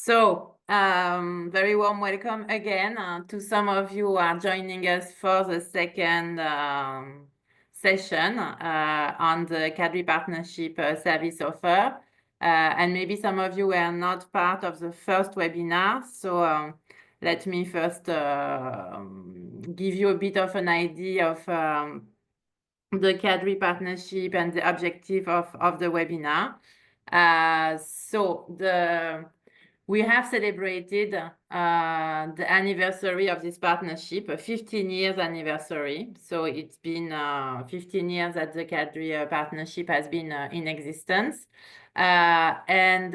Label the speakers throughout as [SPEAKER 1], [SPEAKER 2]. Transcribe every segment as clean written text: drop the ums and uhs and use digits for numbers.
[SPEAKER 1] Very warm welcome again to some of you who are joining us for the second session on the CADRI partnership service offer. And maybe some of you were not part of the first webinar. So let me first give you a bit of an idea of the CADRI partnership and the objective of the webinar. We have celebrated the anniversary of this partnership, a 15 years anniversary. So it's been 15 years that the CADRI partnership has been in existence. Many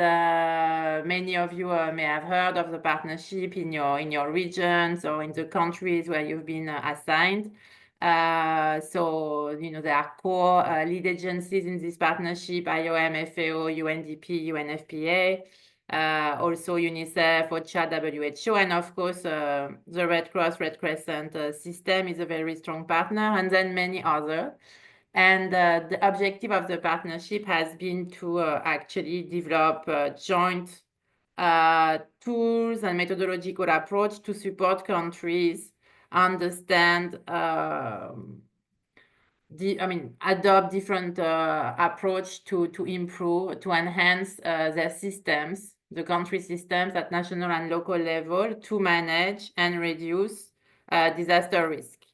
[SPEAKER 1] of you may have heard of the partnership in your regions or in the countries where you've been assigned. There are core lead agencies in this partnership: IOM, FAO, UNDP, UNFPA, also UNICEF, OCHA, WHO, and of course the Red Cross, Red Crescent system is a very strong partner, and then many others. And the objective of the partnership has been to actually develop joint tools and methodological approach to support countries understand adopt different approach to improve, to enhance their systems, the country systems at national and local level to manage and reduce disaster risk.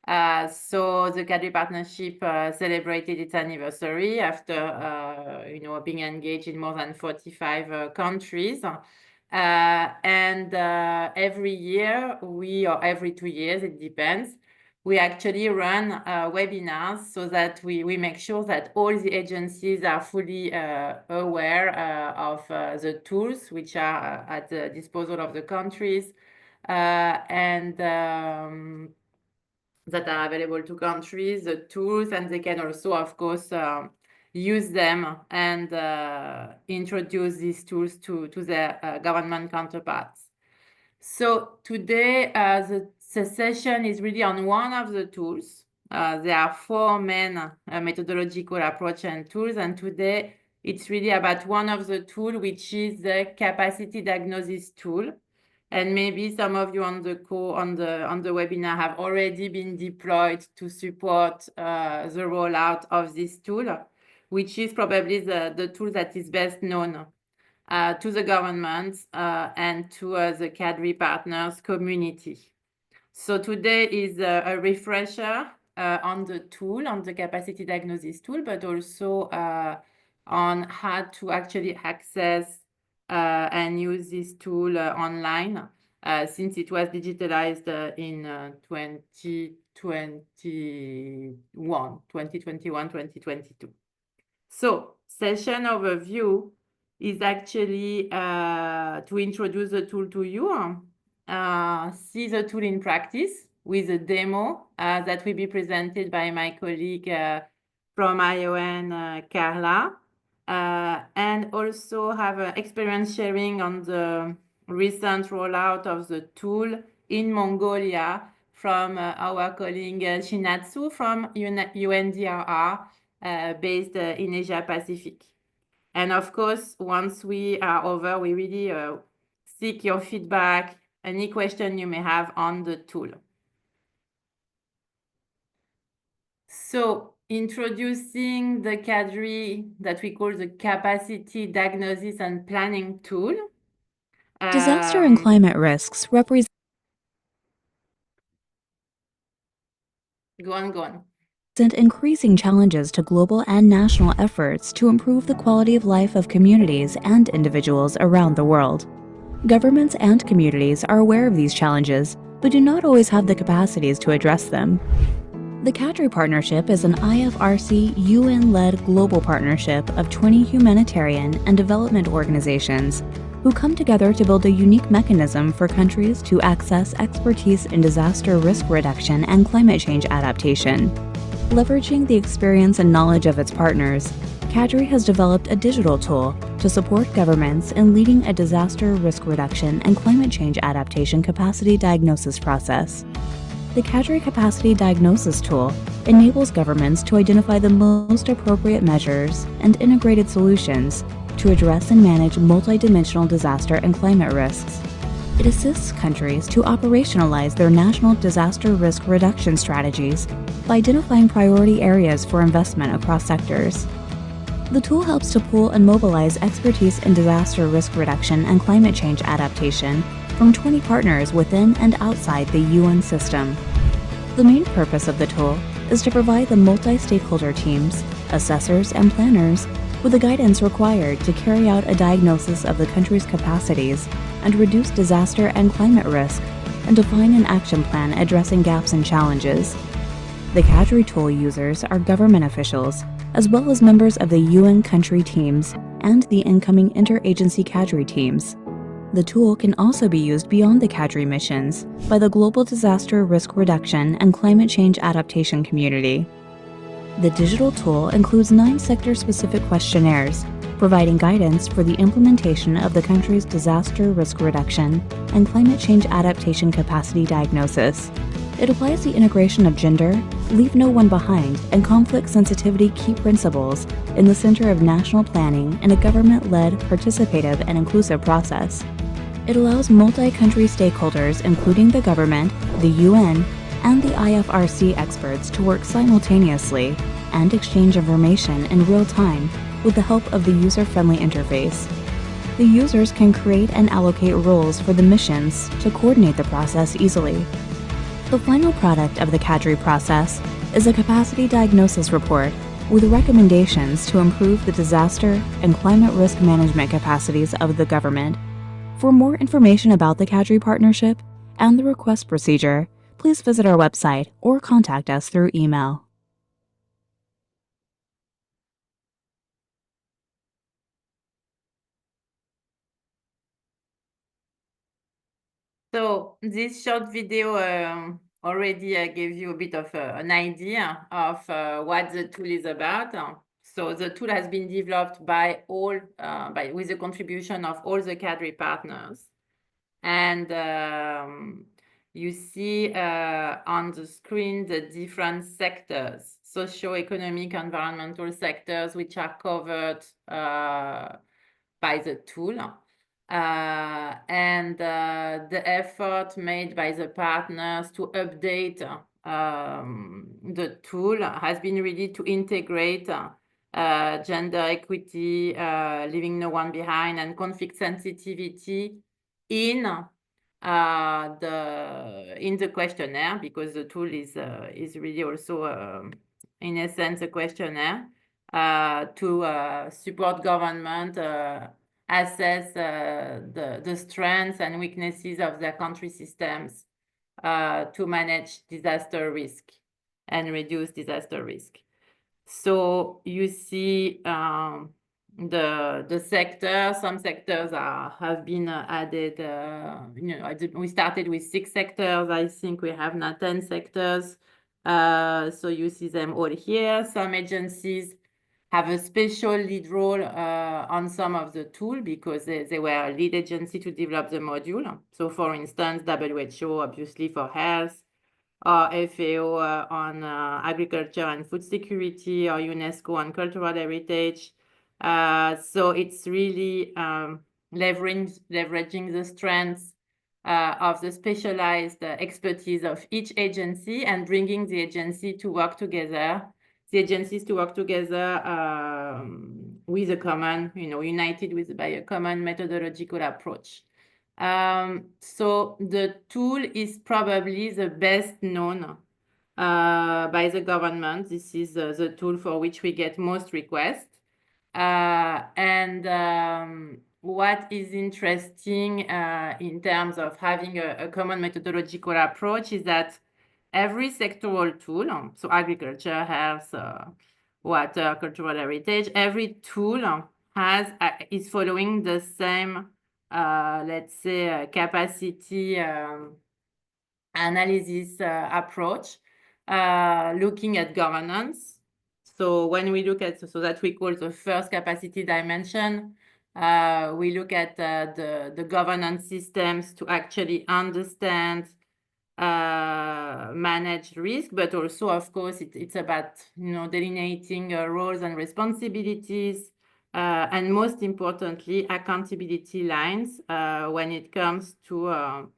[SPEAKER 1] So the CADRI partnership celebrated its anniversary after being engaged in more than 45 countries. Every year or every 2 years, it depends, we actually run webinars so that we make sure that all the agencies are fully aware of the tools which are at the disposal of the countries that are available to countries, the tools, and they can also, of course, use them and introduce these tools to their government counterparts. So today, the session is really on one of the tools. There are 4 main methodological approach and tools, and today it's really about one of the tools, which is the capacity diagnosis tool. And maybe some of you on the webinar have already been deployed to support the rollout of this tool, which is probably the tool that is best known to the government and to the CADRI partners community. So today is a refresher on the tool, on the capacity diagnosis tool, but also on how to actually access and use this tool online since it was digitalized in 2021-2022. So session overview is actually to introduce the tool to you, see the tool in practice with a demo that will be presented by my colleague from ION, Carla, and also have experience sharing on the recent rollout of the tool in Mongolia from our colleague Shinatsu from UNDRR based in Asia Pacific. And of course, once we are over, we really seek your feedback, any question you may have on the tool. So introducing the CADRI that we call the Capacity Diagnosis and Planning Tool.
[SPEAKER 2] Disaster and climate risks represent
[SPEAKER 1] Go on.
[SPEAKER 2] Increasing challenges to global and national efforts to improve the quality of life of communities and individuals around the world. Governments and communities are aware of these challenges, but do not always have the capacities to address them. The CADRI partnership is an IFRC UN-led global partnership of 20 humanitarian and development organizations who come together to build a unique mechanism for countries to access expertise in disaster risk reduction and climate change adaptation. Leveraging the experience and knowledge of its partners, CADRI has developed a digital tool to support governments in leading a disaster risk reduction and climate change adaptation capacity diagnosis process. The CADRI Capacity Diagnosis Tool enables governments to identify the most appropriate measures and integrated solutions to address and manage multidimensional disaster and climate risks. It assists countries to operationalize their national disaster risk reduction strategies by identifying priority areas for investment across sectors. The tool helps to pool and mobilize expertise in disaster risk reduction and climate change adaptation from 20 partners within and outside the UN system. The main purpose of the tool is to provide the multi-stakeholder teams, assessors, and planners with the guidance required to carry out a diagnosis of the country's capacities and reduce disaster and climate risk, and define an action plan addressing gaps and challenges. The CADRI tool users are government officials, as well as members of the UN country teams and the incoming interagency CADRI teams. The tool can also be used beyond the CADRI missions by the global disaster risk reduction and climate change adaptation community. The digital tool includes 9 sector-specific questionnaires, providing guidance for the implementation of the country's disaster risk reduction and climate change adaptation capacity diagnosis. It applies the integration of gender, leave no one behind, and conflict sensitivity key principles in the center of national planning in a government-led, participative, and inclusive process. It allows multi-country stakeholders, including the government, the UN, and the IFRC experts to work simultaneously and exchange information in real time with the help of the user-friendly interface. The users can create and allocate roles for the missions to coordinate the process easily. The final product of the CADRI process is a capacity diagnosis report with recommendations to improve the disaster and climate risk management capacities of the government. For more information about the CADRI partnership and the request procedure, please visit our website or contact us through email.
[SPEAKER 1] So this short video already gave you a bit of an idea of what the tool is about. So the tool has been developed by with the contribution of all the CADRI partners. And you see on the screen the different sectors, socio-economic, environmental sectors, which are covered by the tool. And the effort made by the partners to update the tool has been really to integrate gender equity, leaving no one behind, and conflict sensitivity in the questionnaire, because the tool is really also in essence a questionnaire to support government assess the strengths and weaknesses of their country systems to manage disaster risk and reduce disaster risk. So you see the sector. Some sectors have been added. We started with 6 sectors. I think we have now 10 sectors. So you see them all here. Some agencies have a special lead role on some of the tool because they were a lead agency to develop the module. So for instance, WHO, obviously for health, or FAO on agriculture and food security, or UNESCO on cultural heritage. So it's really leveraging the strengths of the specialized expertise of each agency and bringing the agencies to work together with a common, united by a common methodological approach. So the tool is probably the best known by the government. This is the tool for which we get most requests. What is interesting in terms of having a common methodological approach is that every sectoral tool, so agriculture, health, water, cultural heritage, every tool is following the same, let's say, capacity analysis approach, looking at governance. So when we look at, so that we call the first capacity dimension, we look at the governance systems to actually understand, manage risk, but also, of course, it's about delineating roles and responsibilities, and most importantly, accountability lines when it comes to,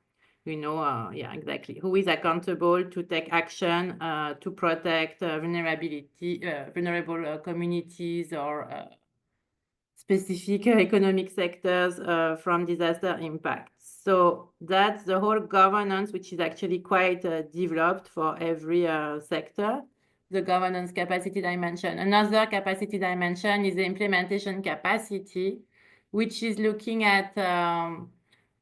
[SPEAKER 1] yeah, exactly, who is accountable to take action to protect vulnerable communities or specific economic sectors from disaster impacts. So that's the whole governance, which is actually quite developed for every sector, the governance capacity dimension. Another capacity dimension is the implementation capacity, which is looking at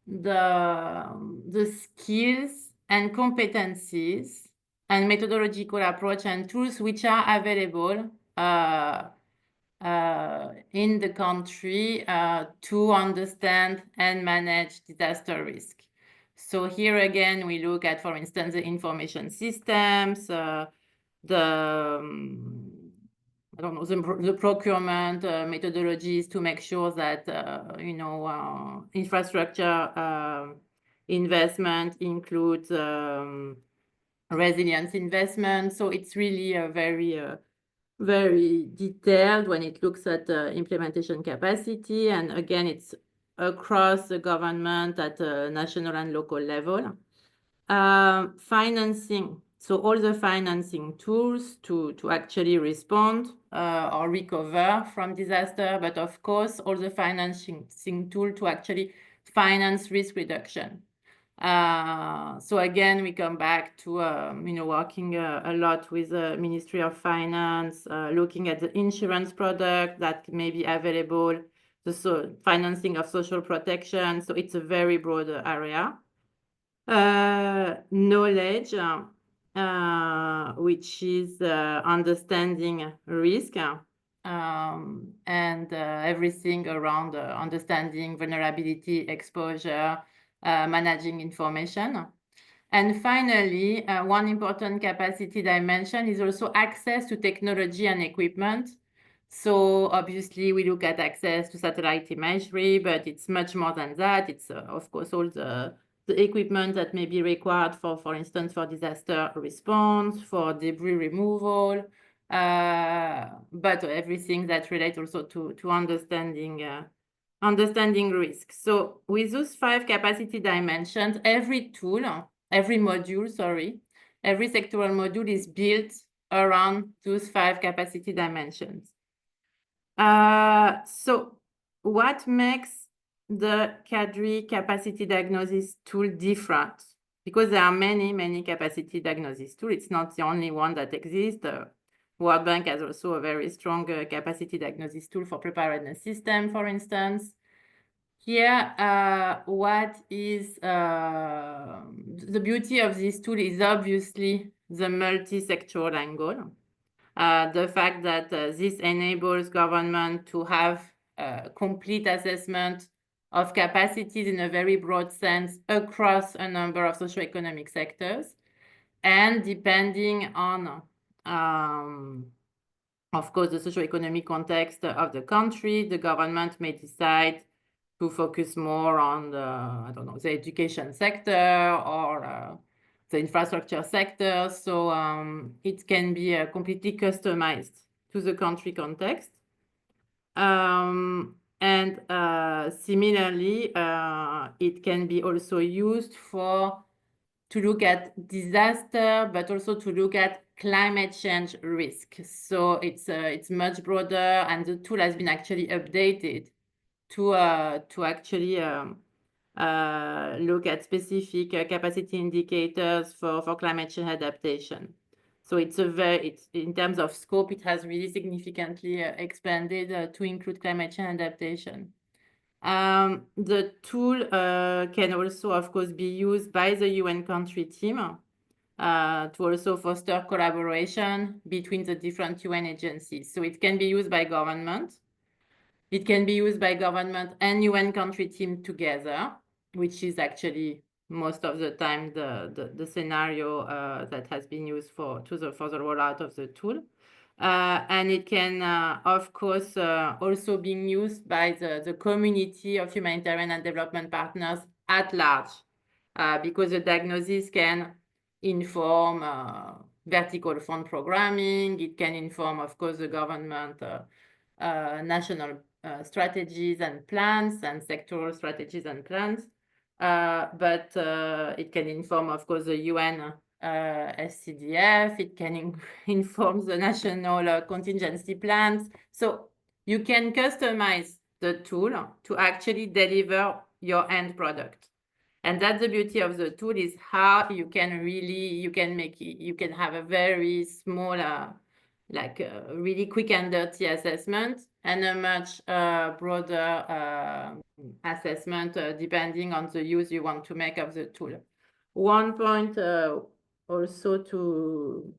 [SPEAKER 1] the skills and competencies and methodological approach and tools which are available in the country to understand and manage disaster risk. So here again, we look at, for instance, the information systems, I don't know, the procurement methodologies to make sure that, infrastructure investment includes resilience investment. So it's really a very detailed when it looks at implementation capacity. And again, it's across the government at a national and local level. Financing. So all the financing tools to actually respond or recover from disaster, but of course, all the financing tool to actually finance risk reduction. So again, we come back to working a lot with the Ministry of Finance, looking at the insurance product that may be available, the financing of social protection. So it's a very broad area. Knowledge, which is understanding risk, and everything around understanding vulnerability, exposure, managing information. And finally, one important capacity dimension is also access to technology and equipment. So obviously we look at access to satellite imagery, but it's much more than that. It's of course all the equipment that may be required for instance, for disaster response, for debris removal, but everything that relates also to understanding risk. So with those 5 capacity dimensions, every module, every sectoral module is built around those 5 capacity dimensions. So what makes the CADRI capacity diagnosis tool different? Because there are many capacity diagnosis tools. It's not the only one that exists. World Bank has also a very strong capacity diagnosis tool for preparedness system, for instance. Here, what is the beauty of this tool is obviously the multi-sectoral angle. The fact that this enables government to have complete assessment of capacities in a very broad sense across a number of socioeconomic sectors. And depending on, of course, the socioeconomic context of the country, the government may decide to focus more on the education sector or the infrastructure sector. So it can be completely customized to the country context. And similarly, it can be also used to look at disaster, but also to look at climate change risk. So it's much broader, and the tool has been actually updated to actually look at specific capacity indicators for climate change adaptation. So it's in terms of scope, it has really significantly expanded to include climate change adaptation. The tool can also, of course, be used by the UN country team to also foster collaboration between the different UN agencies. So it can be used by government. It can be used by government and UN country team together, which is actually most of the time the scenario that has been used for the rollout of the tool. And it can, of course, also being used by the community of humanitarian and development partners at large, because the diagnosis can inform vertical fund programming. It can inform, of course, the government national strategies and plans and sectoral strategies and plans. But it can inform, of course, the UN SCDF. It can inform the national contingency plans. So you can customize the tool to actually deliver your end product. And that's the beauty of the tool, is how you can have a very small, like a really quick and dirty assessment, and a much broader assessment depending on the use you want to make of the tool. One point also to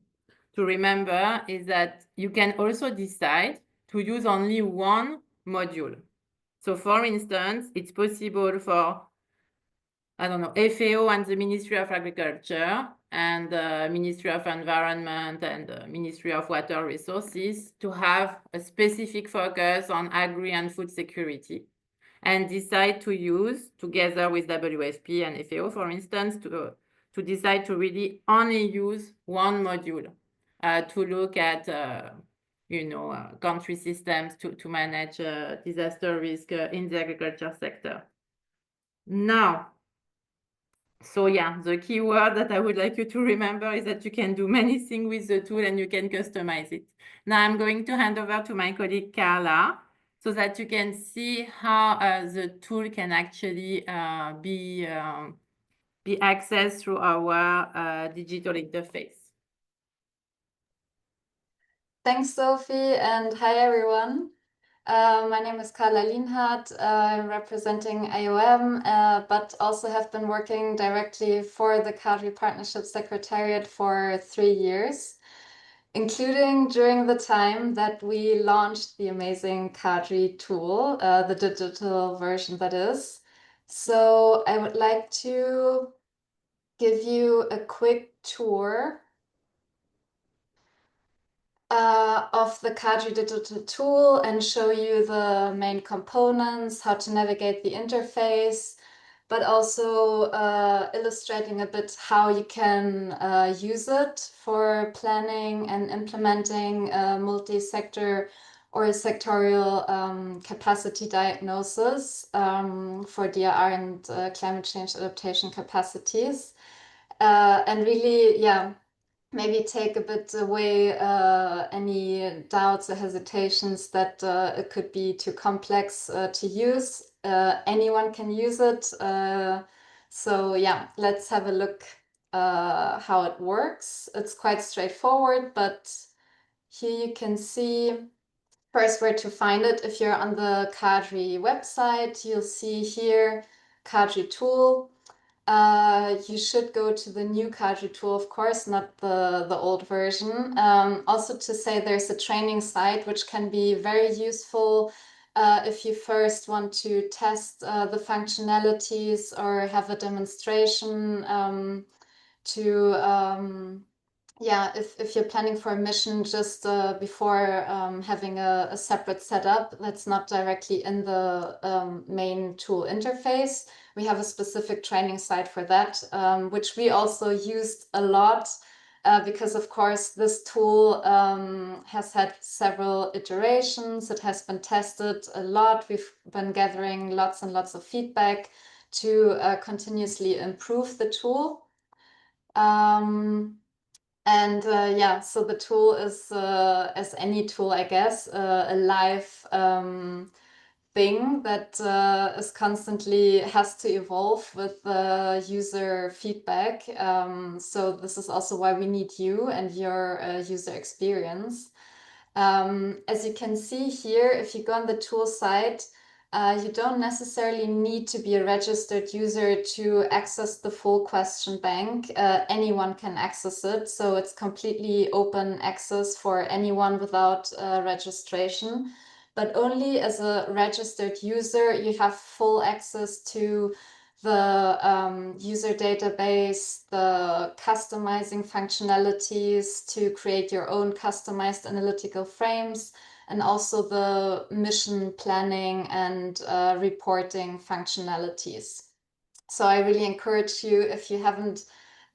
[SPEAKER 1] remember is that you can also decide to use only one module. So for instance, it's possible for, I don't know, FAO and the Ministry of Agriculture and Ministry of Environment and Ministry of Water Resources to have a specific focus on agri and food security, and decide to use, together with WFP and FAO, for instance, to decide to really only use one module to look at country systems to manage disaster risk in the agriculture sector. Now, so yeah, the key word that I would like you to remember is that you can do many things with the tool and you can customize it. Now I'm going to hand over to my colleague Carla so that you can see how the tool can actually be accessed through our digital interface.
[SPEAKER 3] Thanks, Sophie, and hi, everyone. My name is Carla Lienhardt. I'm representing IOM, but also have been working directly for the CADRI Partnership Secretariat for 3 years, including during the time that we launched the amazing CADRI tool, the digital version that is. So I would like to give you a quick tour of the CADRI digital tool and show you the main components, how to navigate the interface, but also illustrating a bit how you can use it for planning and implementing multi-sector or sectorial capacity diagnosis for DRR and climate change adaptation capacities. And really, yeah, maybe take a bit away any doubts or hesitations that it could be too complex to use. Anyone can use it. So yeah, let's have a look how it works. It's quite straightforward, but here you can see first where to find it. If you're on the CADRI website, you'll see here CADRI tool. You should go to the new CADRI tool, of course, not the old version. Also to say there's a training site which can be very useful if you first want to test the functionalities or have a demonstration yeah, if you're planning for a mission just before having a separate setup that's not directly in the main tool interface. We have a specific training site for that, which we also used a lot because, of course, this tool has had several iterations. It has been tested a lot. We've been gathering lots and lots of feedback to continuously improve the tool. And yeah, so the tool is, as any tool, I guess, a live thing that is constantly has to evolve with user feedback. So this is also why we need you and your user experience. As you can see here, if you go on the tool site, you don't necessarily need to be a registered user to access the full question bank. Anyone can access it, so it's completely open access for anyone without registration. But only as a registered user, you have full access to the user database, the customizing functionalities to create your own customized analytical frames, and also the mission planning and reporting functionalities. So I really encourage you, if you haven't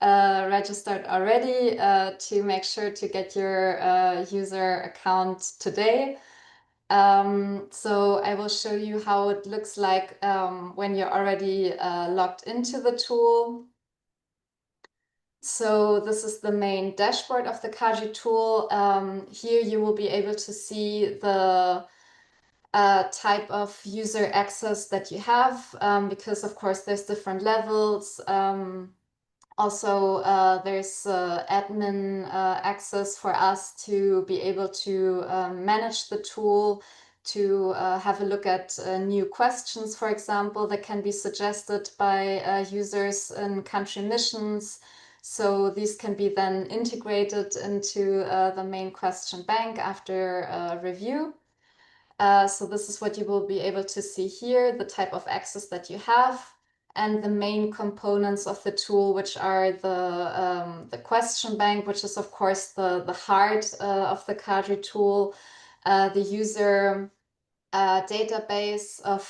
[SPEAKER 3] registered already, to make sure to get your user account today. So I will show you how it looks like when you're already logged into the tool. So this is the main dashboard of the CADRI tool. Here you will be able to see the type of user access that you have, because of course there's different levels. Also, there's admin access for us to be able to manage the tool, to have a look at new questions, for example, that can be suggested by users in country missions. So these can be then integrated into the main question bank after review. So this is what you will be able to see here, the type of access that you have, and the main components of the tool, which are the question bank, which is of course the heart of the CADRI tool, the user database of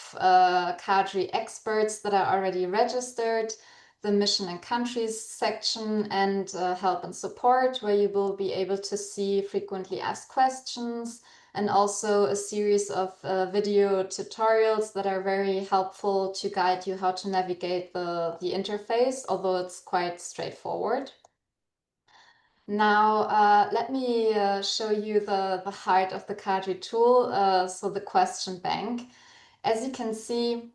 [SPEAKER 3] CADRI experts that are already registered, the mission and countries section, and help and support, where you will be able to see frequently asked questions, and also a series of video tutorials that are very helpful to guide you how to navigate the interface, although it's quite straightforward. Now, let me show you the heart of the CADRI tool, so the question bank. As you can see,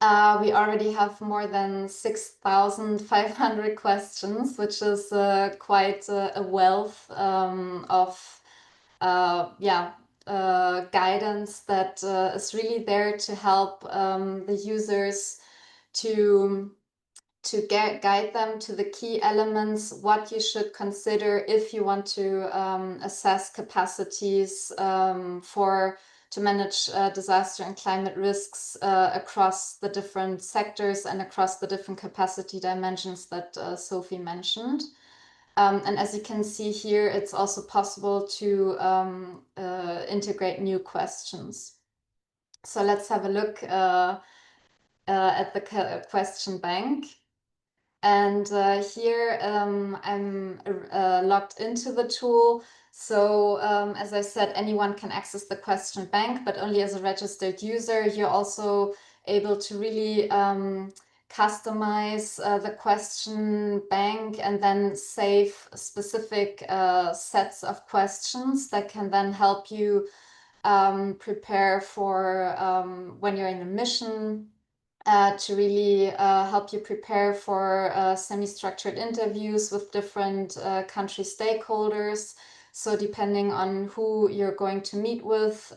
[SPEAKER 3] we already have more than 6,500 questions, which is quite a wealth of guidance that is really there to help the users to guide them to the key elements, what you should consider if you want to assess capacities to manage disaster and climate risks across the different sectors and across the different capacity dimensions that Sophie mentioned. And as you can see here, it's also possible to integrate new questions. So let's have a look at the question bank. And here I'm logged into the tool. So as I said, anyone can access the question bank, but only as a registered user. You're also able to really customize the question bank and then save specific sets of questions that can then help you prepare for when you're in a mission. To really help you prepare for semi-structured interviews with different country stakeholders. So depending on who you're going to meet with,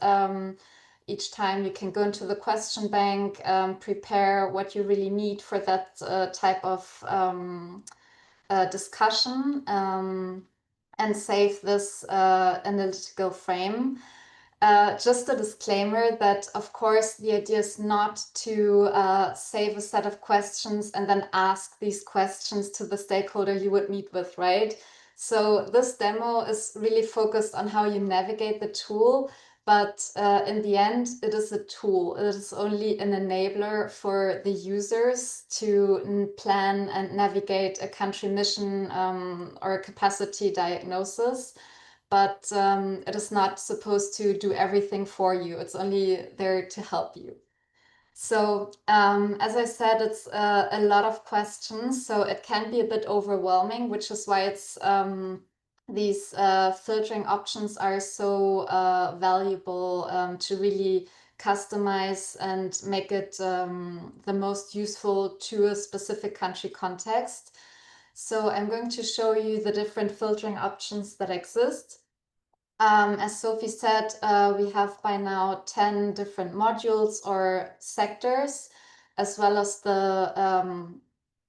[SPEAKER 3] each time you can go into the question bank, prepare what you really need for that type of discussion, and save this analytical frame. Just a disclaimer that, of course, the idea is not to save a set of questions and then ask these questions to the stakeholder you would meet with, right? So this demo is really focused on how you navigate the tool, but in the end, it is a tool. It is only an enabler for the users to plan and navigate a country mission or a capacity diagnosis. But it is not supposed to do everything for you. It's only there to help you. So as I said, it's a lot of questions, so it can be a bit overwhelming, which is why it's these filtering options are so valuable to really customize and make it the most useful to a specific country context. So I'm going to show you the different filtering options that exist. As Sophie said, we have by now 10 different modules or sectors, as well as the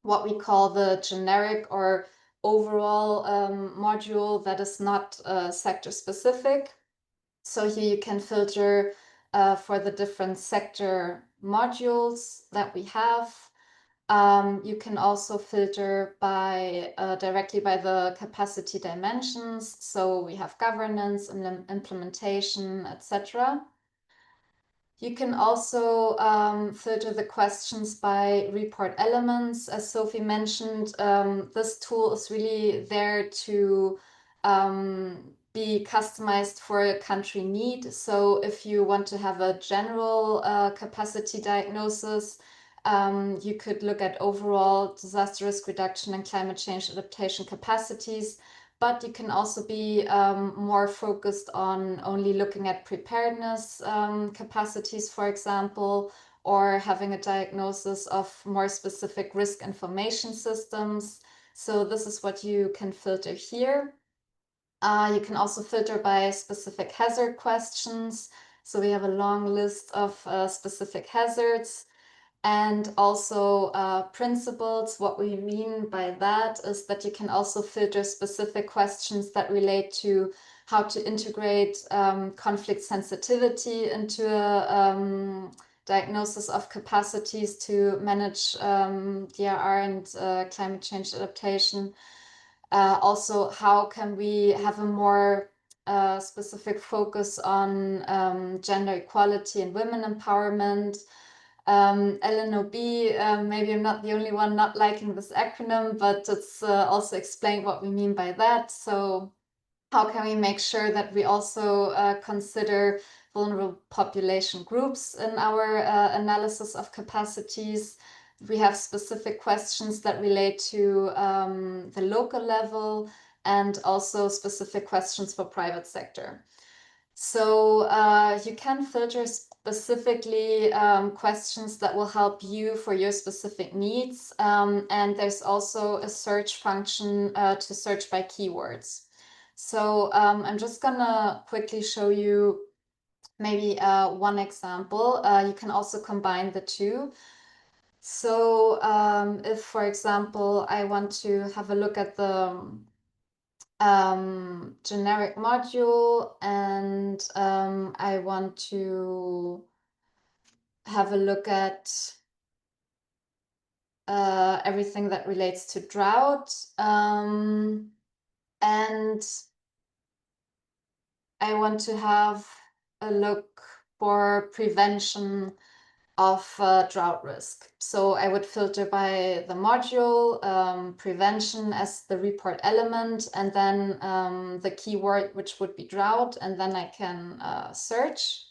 [SPEAKER 3] what we call the generic or overall module that is not sector specific. So here you can filter for the different sector modules that we have. You can also filter by directly by the capacity dimensions. So we have governance and implementation, etc. You can also filter the questions by report elements. As Sophie mentioned, this tool is really there to be customized for a country need. So if you want to have a general capacity diagnosis, you could look at overall disaster risk reduction and climate change adaptation capacities, but you can also be more focused on only looking at preparedness capacities, for example, or having a diagnosis of more specific risk information systems. So this is what you can filter here. You can also filter by specific hazard questions. So we have a long list of specific hazards. And also principles. What we mean by that is that you can also filter specific questions that relate to how to integrate conflict sensitivity into a diagnosis of capacities to manage DRR and climate change adaptation. Also, how can we have a more specific focus on gender equality and women empowerment? LNOB, maybe I'm not the only one not liking this acronym, but it's also explained what we mean by that. So how can we make sure that we also consider vulnerable population groups in our analysis of capacities? We have specific questions that relate to the local level and also specific questions for private sector. So you can filter specifically questions that will help you for your specific needs. And there's also a search function to search by keywords. So I'm just gonna quickly show you maybe one example. You can also combine the two. So if, for example, I want to have a look at the generic module, and I want to have a look at everything that relates to drought. And I want to have a look for prevention of drought risk. So I would filter by the module, prevention as the report element, and then the keyword, which would be drought, and then I can search.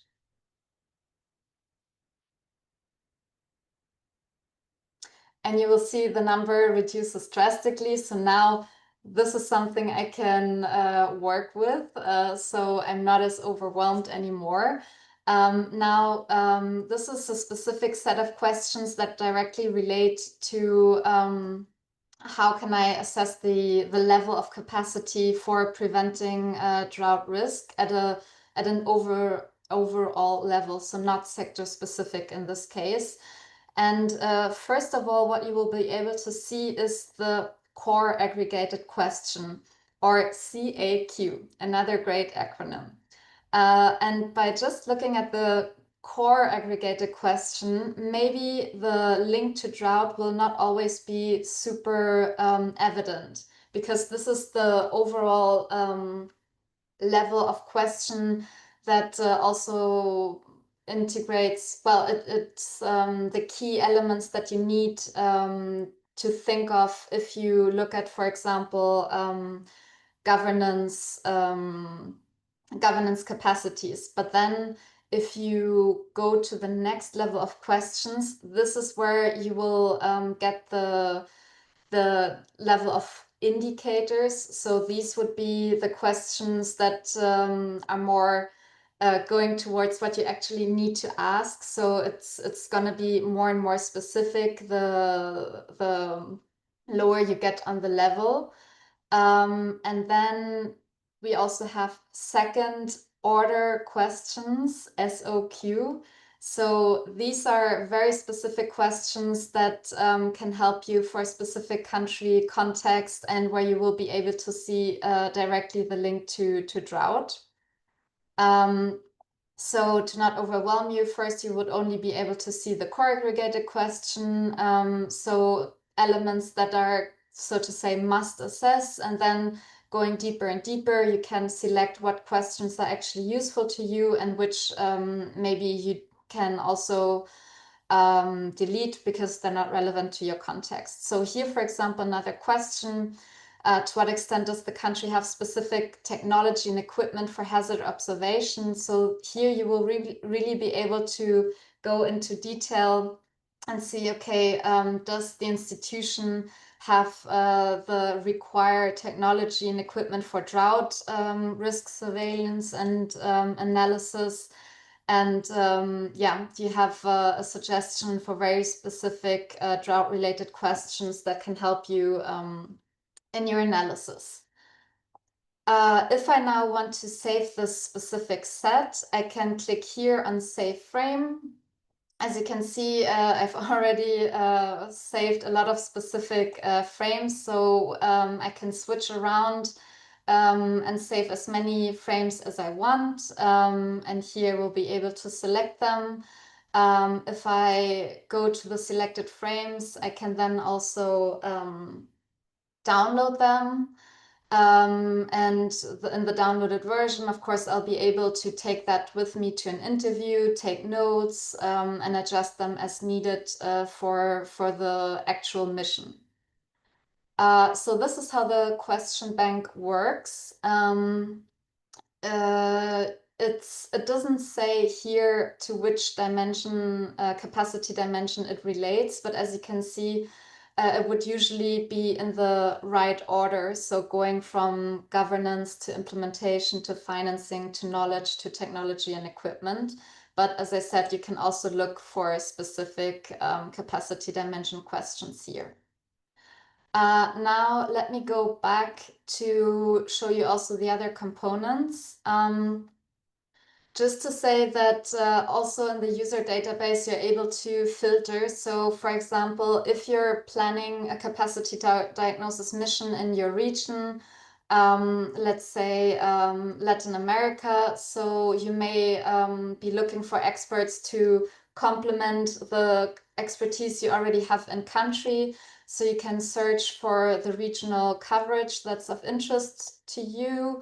[SPEAKER 3] And you will see the number reduces drastically. So now this is something I can work with. So I'm not as overwhelmed anymore. Now, this is a specific set of questions that directly relate to how can I assess the level of capacity for preventing drought risk at an overall level, so not sector specific in this case. And first of all, what you will be able to see is the core aggregated question, or CAQ, another great acronym. And by just looking at the core aggregated question, maybe the link to drought will not always be super evident, because this is the overall level of question that also integrates, well, it's the key elements that you need to think of if you look at, for example, governance capacities. But then if you go to the next level of questions, this is where you will get the level of indicators. So these would be the questions that are more going towards what you actually need to ask. So it's going to be more and more specific the lower you get on the level. And then we also have second order questions, SOQ. So these are very specific questions that can help you for a specific country context, and where you will be able to see directly the link to drought. So to not overwhelm you, first you would only be able to see the core aggregated question. So elements that are, so to say, must assess, and then going deeper and deeper, you can select what questions are actually useful to you and which maybe you can also delete because they're not relevant to your context. So here, for example, another question To what extent does the country have specific technology and equipment for hazard observation? So here you will really be able to go into detail and see, okay, does the institution have the required technology and equipment for drought risk surveillance and analysis? And yeah, do you have a suggestion for very specific drought-related questions that can help you in your analysis? If I now want to save this specific set, I can click here on Save Frame. As you can see, I've already saved a lot of specific frames, so I can switch around and save as many frames as I want. And here we'll be able to select them. If I go to the selected frames, I can then also download them. And in the downloaded version, of course, I'll be able to take that with me to an interview, take notes, and adjust them as needed for the actual mission. So this is how the question bank works. It doesn't say here to which dimension, capacity dimension it relates, but as you can see, it would usually be in the right order. So going from governance to implementation to financing to knowledge to technology and equipment. But as I said, you can also look for specific capacity dimension questions here. Now let me go back to show you also the other components. Just to say that also in the user database, you're able to filter. So for example, if you're planning a capacity diagnosis mission in your region, let's say Latin America, so you may be looking for experts to complement the expertise you already have in country. So you can search for the regional coverage that's of interest to you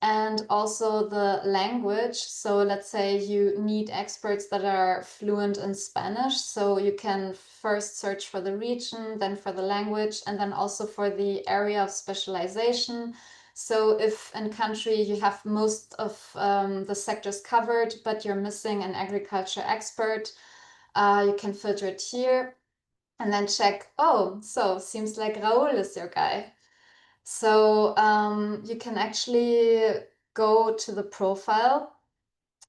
[SPEAKER 3] and also the language. So let's say you need experts that are fluent in Spanish. So you can first search for the region, then for the language, and then also for the area of specialization. So if in country you have most of the sectors covered, but you're missing an agriculture expert, you can filter it here and then check, oh, so seems like Raul is your guy. So you can actually go to the profile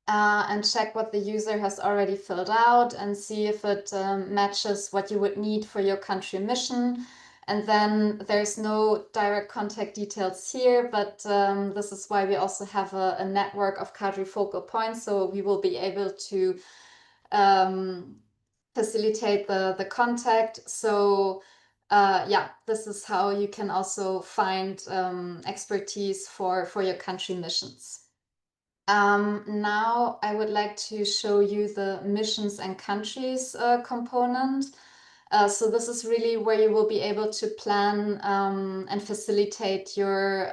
[SPEAKER 3] and check what the user has already filled out and see if it matches what you would need for your country mission. And then there's no direct contact details here, but this is why we also have a network of CADRI focal points. So we will be able to facilitate the contact. So yeah, this is how you can also find expertise for your country missions. Now I would like to show you the missions and countries component. So this is really where you will be able to plan and facilitate your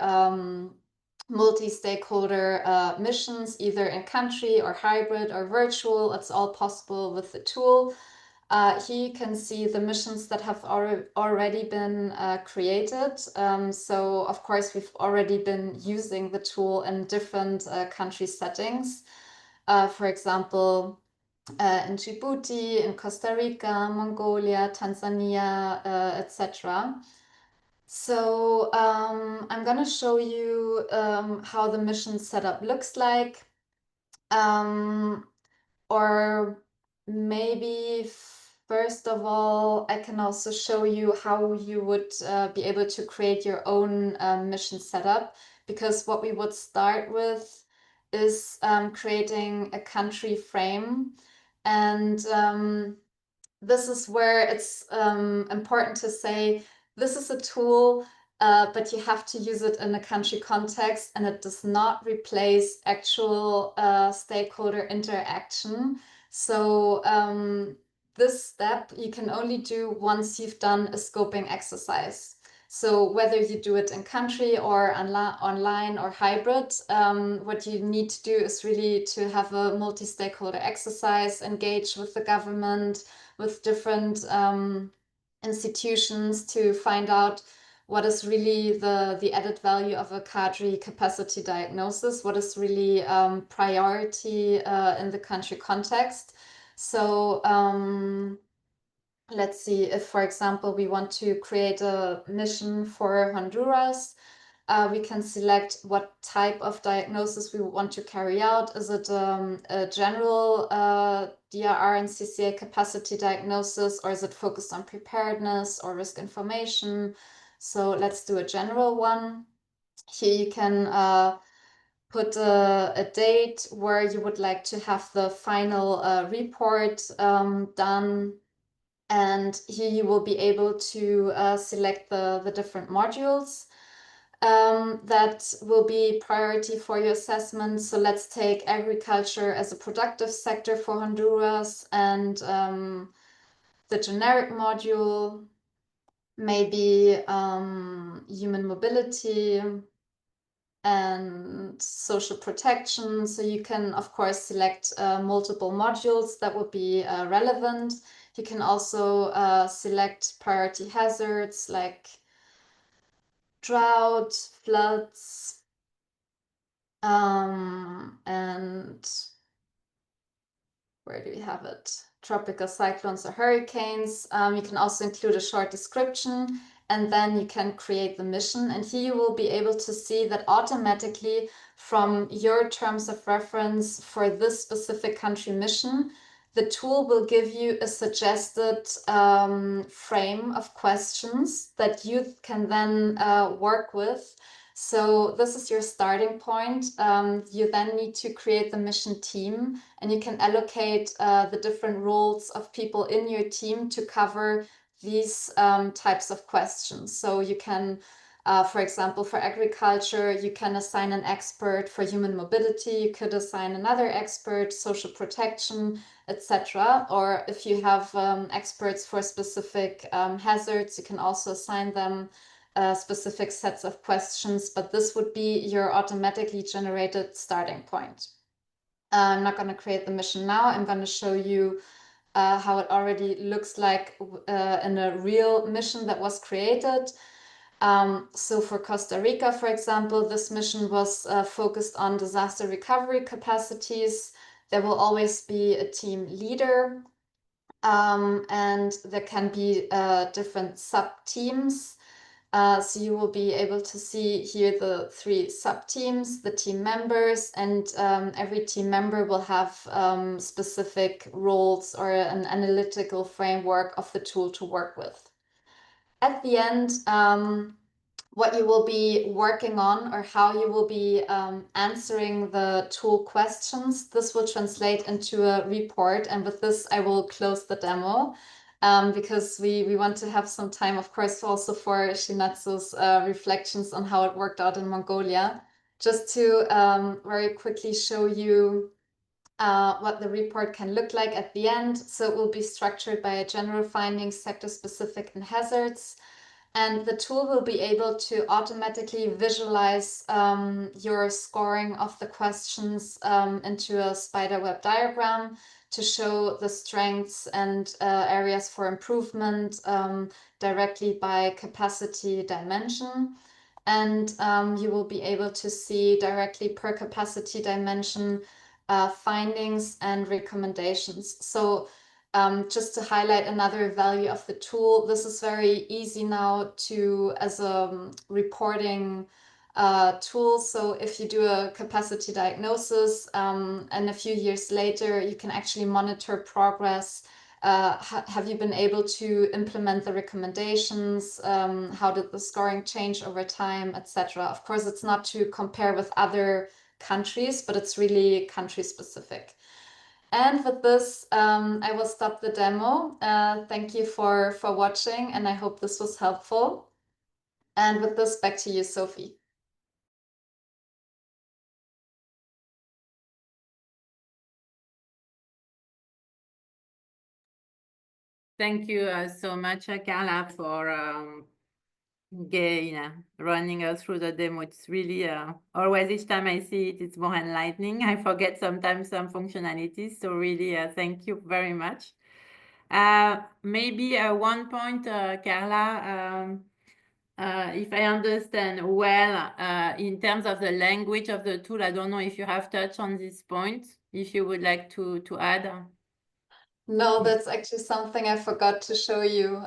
[SPEAKER 3] multi-stakeholder missions, either in country or hybrid or virtual. It's all possible with the tool. Here you can see the missions that have already been created. So of course, we've already been using the tool in different country settings. For example, in Djibouti, in Costa Rica, Mongolia, Tanzania, etc. So I'm going to show you how the mission setup looks like. Or maybe first of all, I can also show you how you would be able to create your own mission setup, because what we would start with is creating a country frame. And this is where it's important to say this is a tool, but you have to use it in a country context, and it does not replace actual stakeholder interaction. So this step you can only do once you've done a scoping exercise. So whether you do it in country or online or hybrid, what you need to do is really to have a multi-stakeholder exercise, engage with the government, with different institutions to find out what is really the added value of a CADRI capacity diagnosis, what is really priority in the country context. So let's see, if, for example, we want to create a mission for Honduras, we can select what type of diagnosis we want to carry out. Is it a general DRR and CCA capacity diagnosis, or is it focused on preparedness or risk information? So let's do a general one. Here you can put a date where you would like to have the final report done. And here you will be able to select the different modules that will be priority for your assessment. So let's take agriculture as a productive sector for Honduras, and the generic module, maybe human mobility and social protection. So you can, of course, select multiple modules that would be relevant. You can also select priority hazards like drought, floods, and where do we have it? Tropical cyclones or hurricanes. You can also include a short description, and then you can create the mission. And here you will be able to see that automatically from your terms of reference for this specific country mission, the tool will give you a suggested frame of questions that you can then work with. So this is your starting point. You then need to create the mission team, and you can allocate the different roles of people in your team to cover these types of questions. So you can, for example, for agriculture, you can assign an expert. For human mobility, you could assign another expert, social protection, etc. Or if you have experts for specific hazards, you can also assign them specific sets of questions, but this would be your automatically generated starting point. I'm not going to create the mission now. I'm going to show you how it already looks like in a real mission that was created. So for Costa Rica, for example, this mission was focused on disaster recovery capacities. There will always be a team leader, and there can be different sub-teams. So you will be able to see here the 3 sub-teams, the team members, and every team member will have specific roles or an analytical framework of the tool to work with. At the end, what you will be working on, or how you will be answering the tool questions, this will translate into a report. And with this, I will close the demo. Because we want to have some time, of course, also for Shinatsu's reflections on how it worked out in Mongolia. Just to very quickly show you what the report can look like at the end. So it will be structured by general findings, sector-specific, and hazards. And the tool will be able to automatically visualize your scoring of the questions into a spiderweb diagram to show the strengths and areas for improvement directly by capacity dimension. And you will be able to see directly per capacity dimension findings and recommendations. So just to highlight another value of the tool, this is very easy now to as a reporting tool. So if you do a capacity diagnosis and a few years later, you can actually monitor progress. Have you been able to implement the recommendations? How did the scoring change over time, etc.? Of course, it's not to compare with other countries, but it's really country specific. And with this, I will stop the demo. Thank you for watching, and I hope this was helpful. And with this, back to you, Sophie.
[SPEAKER 1] Thank you so much, Carla, for running us through the demo. It's really always, each time I see it, it's more enlightening. I forget sometimes some functionalities, so really thank you very much. Maybe one point, Carla, if I understand well, in terms of the language of the tool, I don't know if you have touched on this point, if you would like to add.
[SPEAKER 3] No, that's actually something I forgot to show you.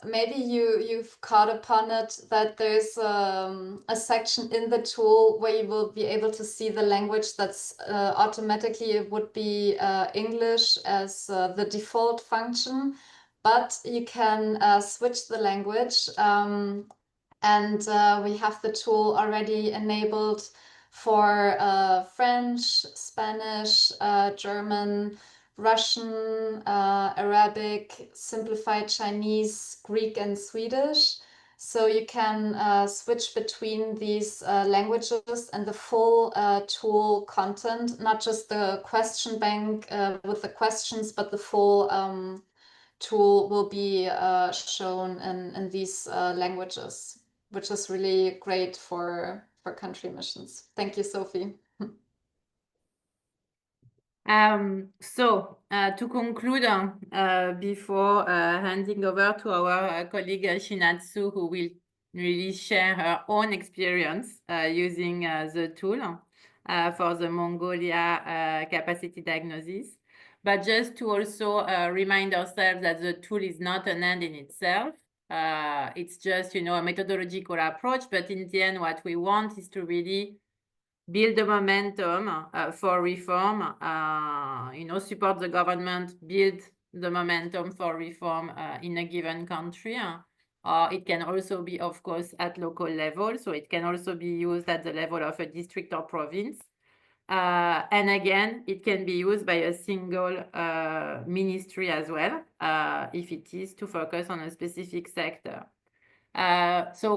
[SPEAKER 3] Maybe you've caught upon it that there's a section in the tool where you will be able to see the language that's automatically it would be English as the default function, but you can switch the language. We have the tool already enabled for French, Spanish, German, Russian, Arabic, simplified Chinese, Greek, and Swedish. So you can switch between these languages and the full tool content, not just the question bank with the questions, but the full tool will be shown in these languages, which is really great for country missions. Thank you, Sophie.
[SPEAKER 1] To conclude, before handing over to our colleague Shinatsu, who will really share her own experience using the tool for the Mongolia capacity diagnosis. But just to also remind ourselves that the tool is not an end in itself. It's just, a methodological approach, but in the end, what we want is to really build the momentum for reform, support the government, build the momentum for reform in a given country. It can also be, of course, at local level. So it can also be used at the level of a district or province. And again, it can be used by a single ministry as well, if it is to focus on a specific sector. So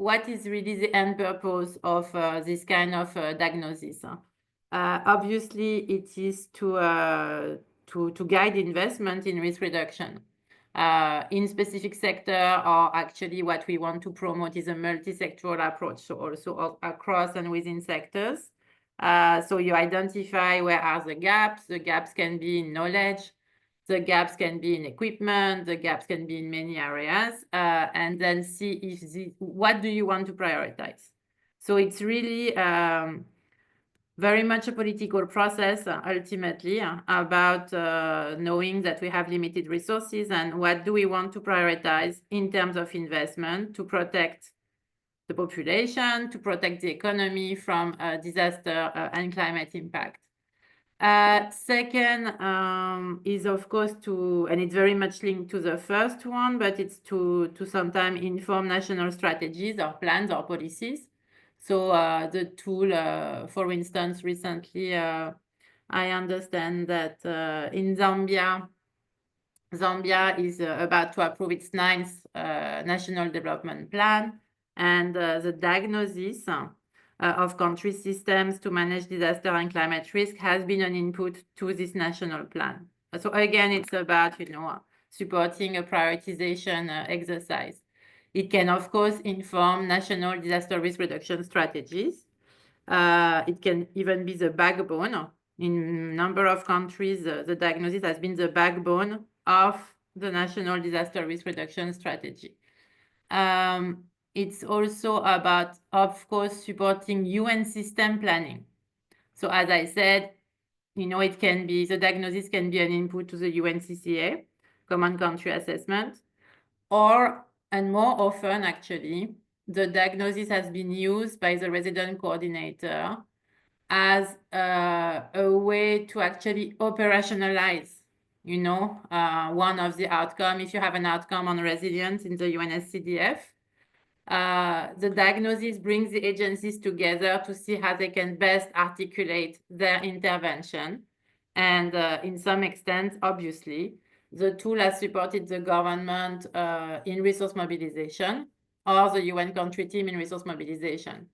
[SPEAKER 1] what is really the end purpose of this kind of diagnosis? Obviously, it is to guide investment in risk reduction in specific sector, or actually what we want to promote is a multi-sectoral approach, so also across and within sectors. So you identify where are the gaps. The gaps can be in knowledge. The gaps can be in equipment, the gaps can be in many areas, and then see if what do you want to prioritize. So it's really very much a political process, ultimately, about knowing that we have limited resources and what do we want to prioritize in terms of investment to protect the population, to protect the economy from disaster and climate impact. Second is, of course, and it's very much linked to the first one, but it's to sometimes inform national strategies or plans or policies. So the tool, for instance, recently, I understand that in Zambia is about to approve its 9th National Development Plan, and the diagnosis of country systems to manage disaster and climate risk has been an input to this national plan. So again, it's about, supporting a prioritization exercise. It can, of course, inform national disaster risk reduction strategies. It can even be the backbone. In a number of countries, the diagnosis has been the backbone of the national disaster risk reduction strategy. It's also about, of course, supporting UN system planning. So as I said, it can be, the diagnosis can be an input to the UNCCA, Common Country Assessment, and more often, actually, the diagnosis has been used by the resident coordinator as a way to actually operationalize, one of the outcomes. If you have an outcome on resilience in the UNSCDF, the diagnosis brings the agencies together to see how they can best articulate their intervention. And in some extent, obviously, the tool has supported the government in resource mobilization, or the UN country team in resource mobilization,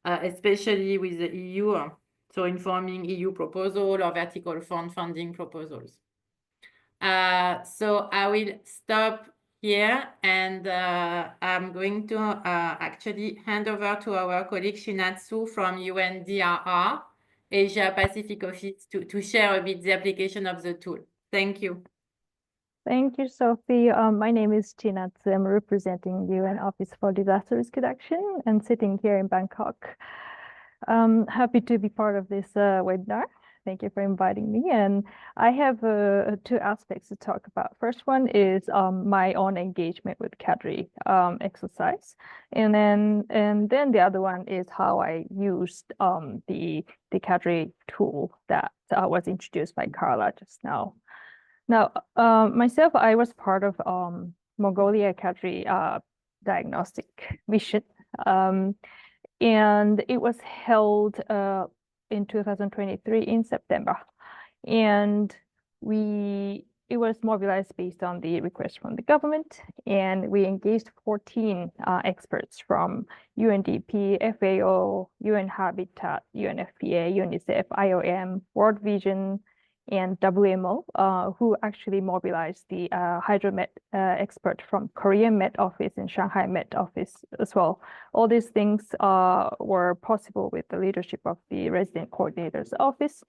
[SPEAKER 1] especially with the EU, so informing EU proposal or vertical fund funding proposals. So I will stop here, and I'm going to actually hand over to our colleague Shinatsu from UNDRR, Asia Pacific Office, to share a bit the application of the tool. Thank you.
[SPEAKER 4] Thank you, Sophie. My name is Chinatsu. I'm representing UN Office for Disaster Risk Reduction and sitting here in Bangkok. Happy to be part of this webinar. Thank you for inviting me. And I have two aspects to talk about. First one is my own engagement with CADRI exercise. And then the other one is how I used the CADRI tool that was introduced by Carla just now. Now, myself, I was part of Mongolia CADRI diagnostic mission. And it was held in 2023 in September. And it was mobilized based on the request from the government. And we engaged 14 experts from UNDP, FAO, UN Habitat, UNFPA, UNICEF, IOM, World Vision, and WMO, who actually mobilized the hydromet expert from Korean Met Office and Shanghai Met Office as well. All these things were possible with the leadership of the Resident Coordinator's Office,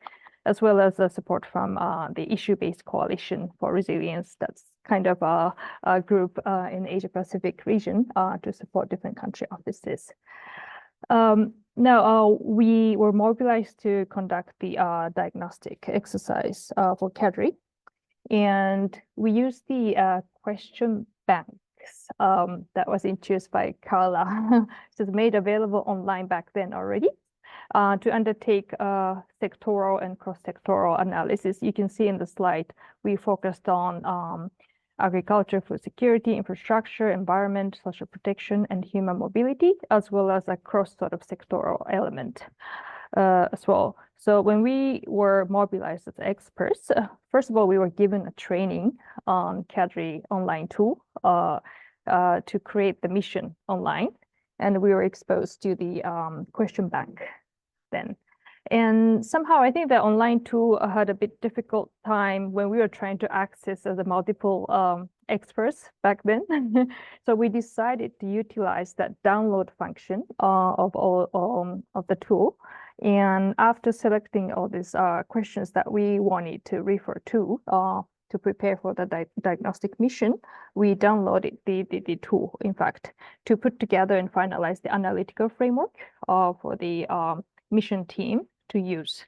[SPEAKER 4] as well as the support from the Issue-Based Coalition for Resilience. That's kind of a group in the Asia-Pacific region to support different country offices. Now, we were mobilized to conduct the diagnostic exercise for CADRI, and we used the question banks that was introduced by Carla, which was made available online back then already, to undertake sectoral and cross-sectoral analysis. You can see in the slide, we focused on agriculture, food security, infrastructure, environment, social protection, and human mobility, as well as a cross sort of sectoral element as well. So when we were mobilized as experts, first of all, we were given a training on CADRI online tool to create the mission online, and we were exposed to the question bank then. And somehow I think the online tool had a bit difficult time when we were trying to access the multiple experts back then. So we decided to utilize that download function of all of the tool. And after selecting all these questions that we wanted to refer to prepare for the diagnostic mission, we downloaded the tool, in fact, to put together and finalize the analytical framework for the mission team to use.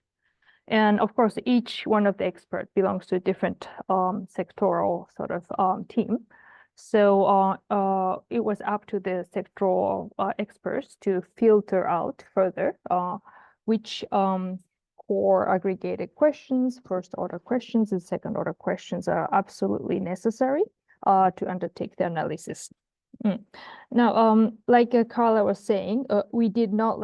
[SPEAKER 4] And of course, each one of the experts belongs to a different sectoral sort of team. So it was up to the sectoral experts to filter out further which core aggregated questions, first order questions, and second order questions are absolutely necessary to undertake the analysis. Now, like Carla was saying, we did not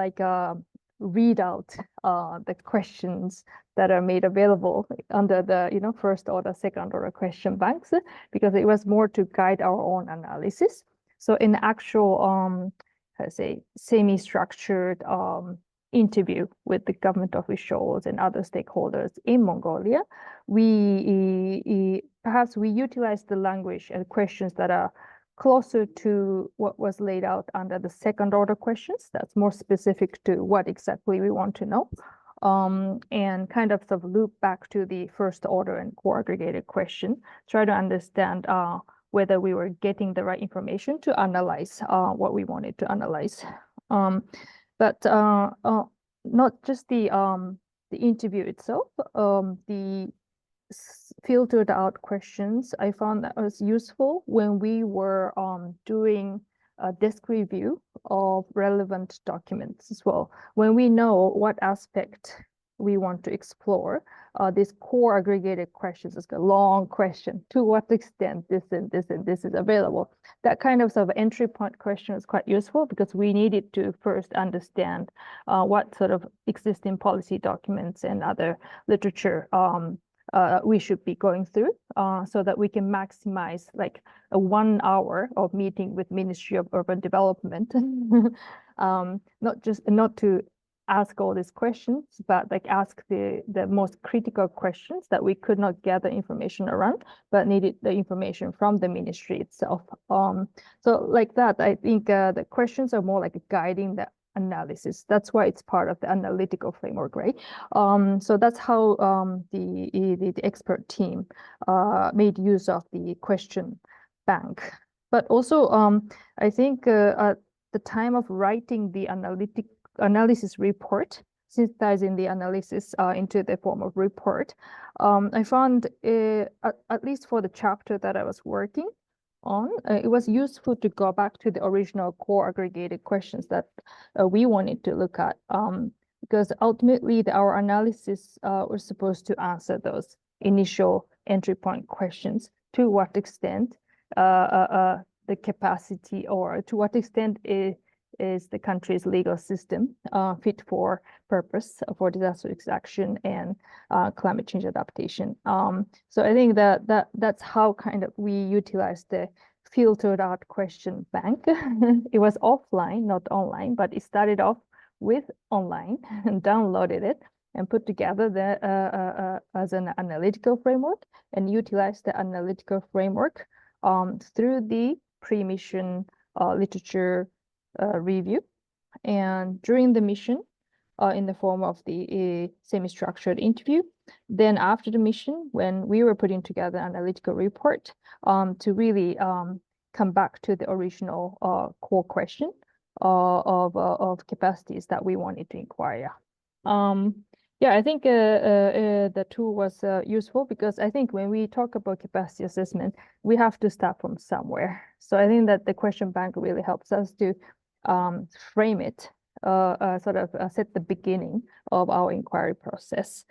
[SPEAKER 4] read out the questions that are made available under the first order, second order question banks, because it was more to guide our own analysis. So in actual, semi-structured interview with the government officials and other stakeholders in Mongolia, perhaps we utilized the language and questions that are closer to what was laid out under the second order questions. That's more specific to what exactly we want to know, and kind of loop back to the first order and core aggregated question, try to understand whether we were getting the right information to analyze what we wanted to analyze. But not just the interview itself, the filtered out questions, I found that was useful when we were doing a desk review of relevant documents as well. When we know what aspect we want to explore, this core aggregated questions is a long question. To what extent this and this and this is available? That kind of entry point question is quite useful because we needed to first understand what sort of existing policy documents and other literature we should be going through so that we can maximize a 1 hour of meeting with Ministry of Urban Development. Not to ask all these questions, but ask the most critical questions that we could not gather information around, but needed the information from the ministry itself. So like that, I think the questions are more like guiding the analysis. That's why it's part of the analytical framework, right? So that's how the expert team made use of the question bank. But also, I think at the time of writing the analysis report, synthesizing the analysis into the form of report, I found, at least for the chapter that I was working on, it was useful to go back to the original core aggregated questions that we wanted to look at, because ultimately our analysis was supposed to answer those initial entry point questions. To what extent the capacity, or to what extent is the country's legal system fit for purpose for disaster action and climate change adaptation. So I think that's how kind of we utilize the filtered out question bank. It was offline, not online, but it started off with online and downloaded it and put together as an analytical framework, and utilized the analytical framework through the pre-mission literature review, and during the mission in the form of the semi-structured interview. Then after the mission, when we were putting together an analytical report to really come back to the original core question of capacities that we wanted to inquire. Yeah, I think the tool was useful, because I think when we talk about capacity assessment, we have to start from somewhere. So I think that the question bank really helps us to frame it, sort of set the beginning of our inquiry process.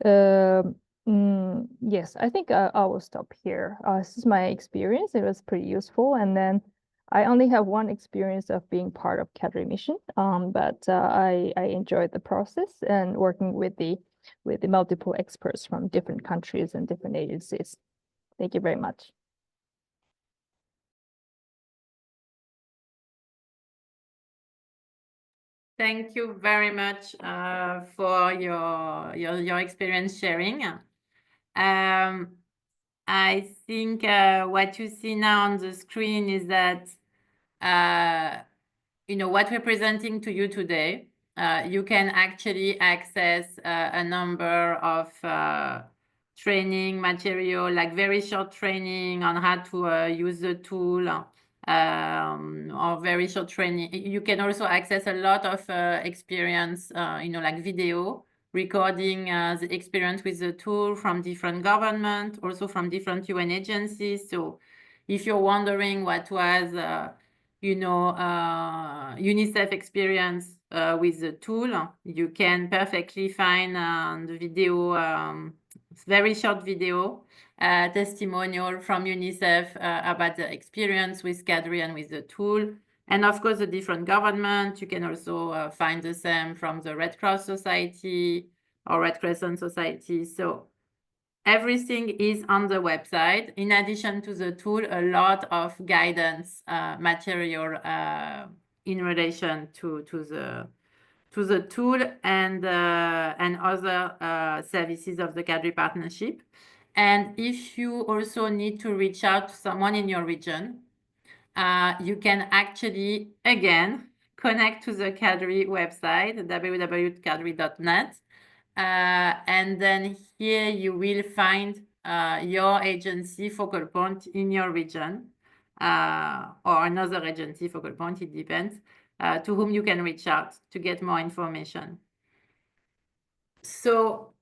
[SPEAKER 4] Yes, I think I will stop here. This is my experience. It was pretty useful. And then I only have one experience of being part of CADRI mission, but I enjoyed the process and working with the multiple experts from different countries and different agencies. Thank you very much.
[SPEAKER 1] Thank you very much for your experience sharing. I think what you see now on the screen is that what we're presenting to you today. You can actually access a number of training material, like very short training on how to use the tool. Or very short training. You can also access a lot of experience, like video recording the experience with the tool from different governments, also from different UN agencies. So if you're wondering what was, UNICEF experience with the tool, you can perfectly find the video, very short video, testimonial from UNICEF about the experience with CADRI and with the tool. And of course, the different governments, you can also find the same from the Red Cross Society or Red Crescent Society. So everything is on the website. In addition to the tool, a lot of guidance material in relation to the tool and other services of the CADRI partnership. And if you also need to reach out to someone in your region, you can actually, again, connect to the CADRI website, www.cadri.net. And then here you will find your agency focal point in your region, or another agency focal point, it depends, to whom you can reach out to get more information. So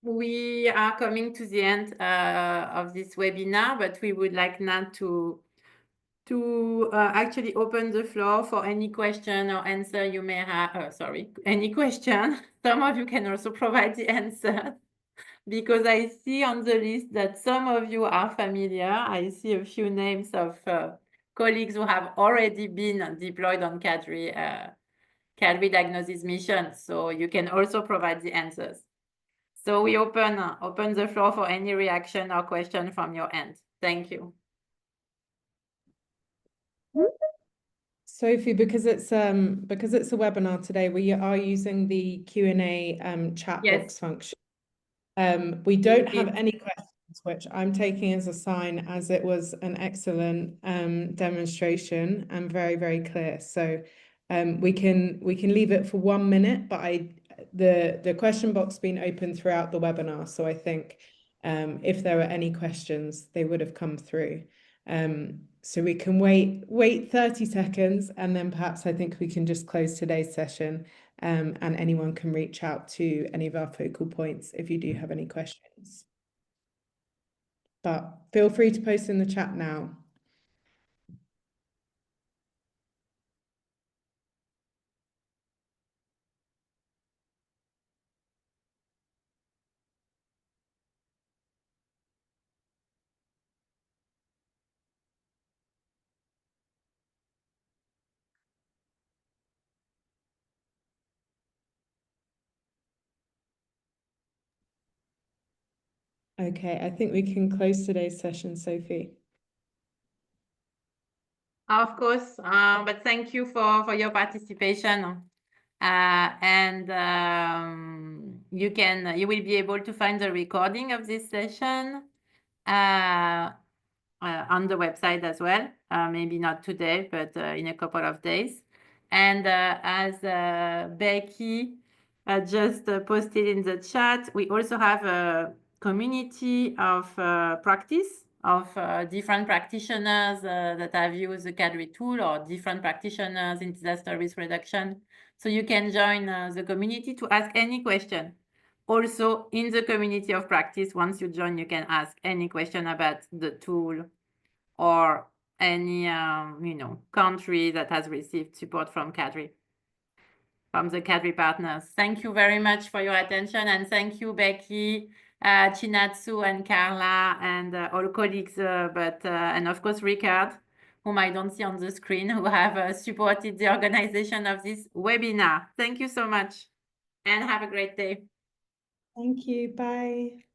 [SPEAKER 1] we are coming to the end of this webinar, but we would like now to actually open the floor for any question or answer you may have. Any question. Some of you can also provide the answer, because I see on the list that some of you are familiar. I see a few names of colleagues who have already been deployed on CADRI diagnosis mission. So you can also provide the answers. So we open the floor for any reaction or question from your end. Thank you.
[SPEAKER 5] Sophie, because it's a webinar today, we are using the Q&A chat box function. We don't have any questions, which I'm taking as a sign, as it was an excellent demonstration and very, very clear. So We can leave it for 1 minute, but the question box has been open throughout the webinar, so I think if there were any questions, they would have come through. So we can wait 30 seconds, and then perhaps I think we can just close today's session, and anyone can reach out to any of our focal points if you do have any questions. But feel free to post in the chat now. Okay, I think we can close today's session, Sophie.
[SPEAKER 1] Of course, but thank you for your participation. And you will be able to find the recording of this session on the website as well. Maybe not today, but in a couple of days. And as Becky just posted in the chat, we also have a community of practice of different practitioners that have used the CADRI tool, or different practitioners in disaster risk reduction. So you can join the community to ask any question. Also, in the community of practice, once you join, you can ask any question about the tool or any country that has received support from CADRI, from the CADRI partners. Thank you very much for your attention, and thank you, Becky, Chinatsu, and Carla, and all colleagues, and of course Ricard, whom I don't see on the screen, who have supported the organization of this webinar. Thank you so much, and have a great day.
[SPEAKER 5] Thank you. Bye.